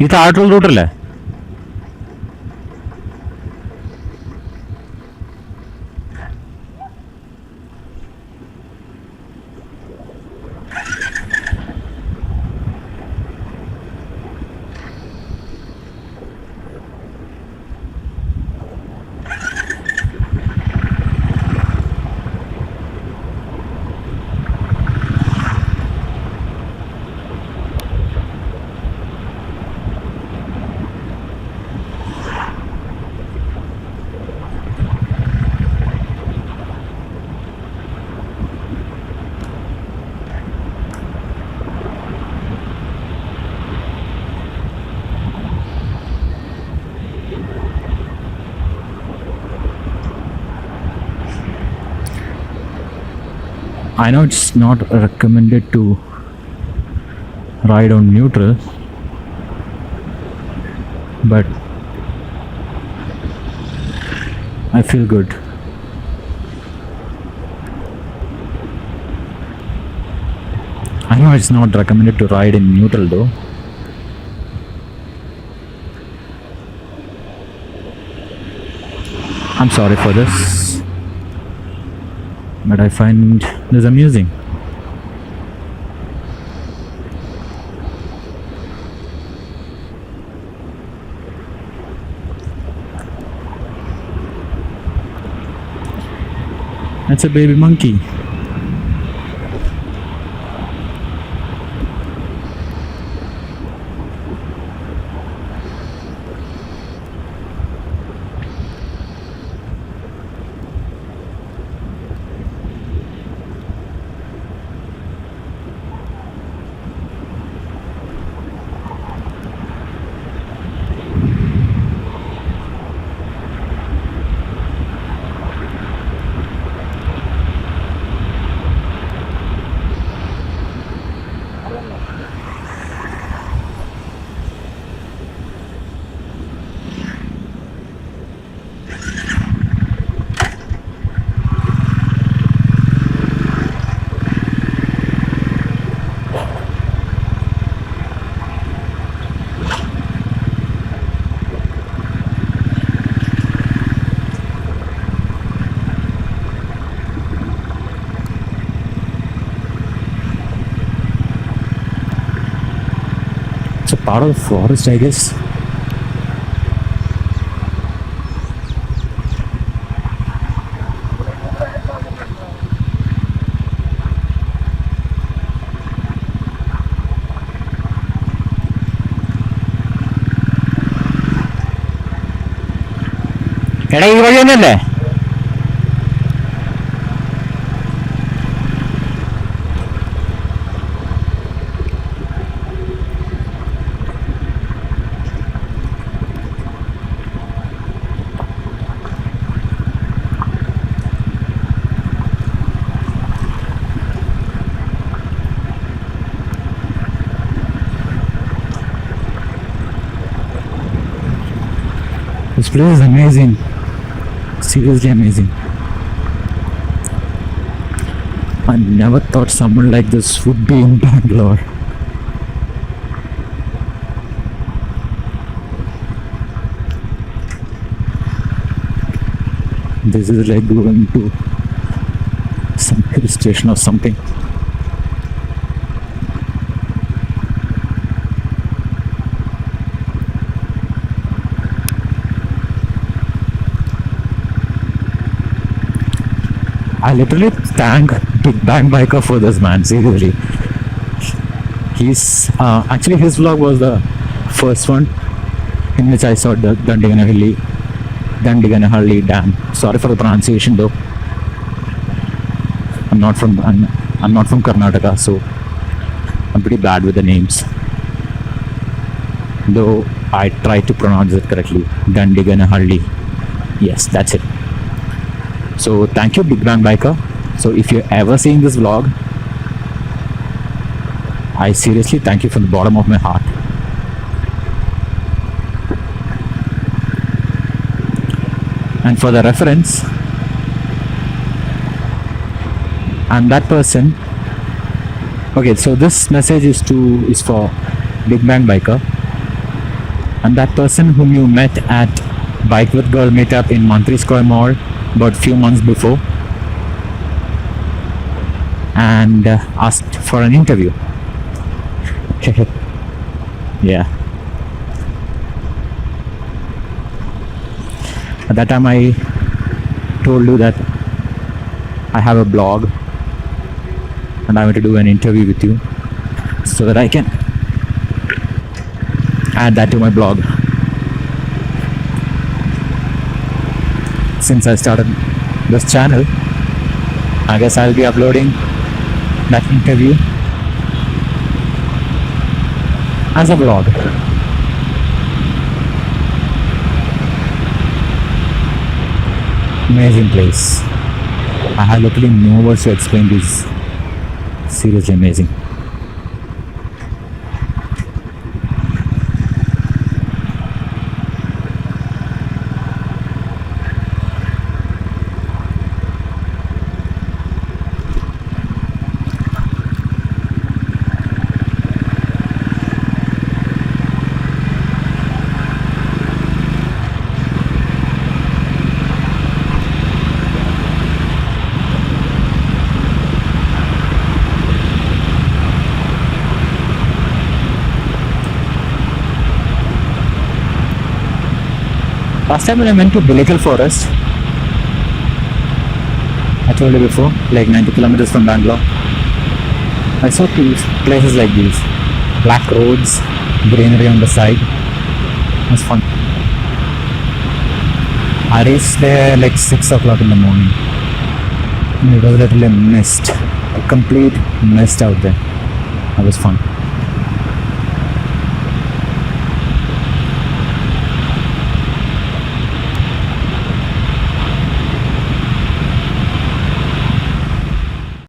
ഈ താഴോട്ടുള്ള റൂട്ടല്ലേ? I know it's not recommended to ride on neutral, but I feel good. I know it's not recommended to ride in neutral though. I'm sorry for this, but I find this amusing. That's a baby monkey. Part of the forest, I guess. എടാ ഈ വഴി തന്നെയല്ലേ? This place is amazing. Seriously amazing. I never thought someone like this would be in Bangalore. This is like going to some hill station or something. I literally thank Big Bang Biker for this, man. Seriously, he's actually his vlog was the first one in which I saw the Dandiganahalli Dam. Sorry for the pronunciation, though. I'm not from Karnataka, so I'm pretty bad with the names. Though I try to pronounce it correctly, Dandiganahalli. Yes, that's it. So thank you, Big Bang Biker. So if you're ever seeing this vlog, I seriously thank you from the bottom of my heart. And for the reference, I'm that person. Okay, so this message is for Big Bang Biker. And that person whom you met at Bike with Girl meetup in Monterey Square Mall about few months before and asked for an interview. Yeah. At that time I told you that I have a blog and I want to do an interview with you so that I can add that to my blog. Since I started this channel, I guess I'll be uploading that interview as a vlog. Amazing place. I have literally no words to explain this. Seriously amazing. Last time when I went to Billicle Forest, I told you before, like 90 kilometers from Bangalore, I saw two places like these. Black roads, greenery on the side. It was fun. I reached there like 6 o'clock in the morning. And it was literally a mist, a complete mist out there. That was fun.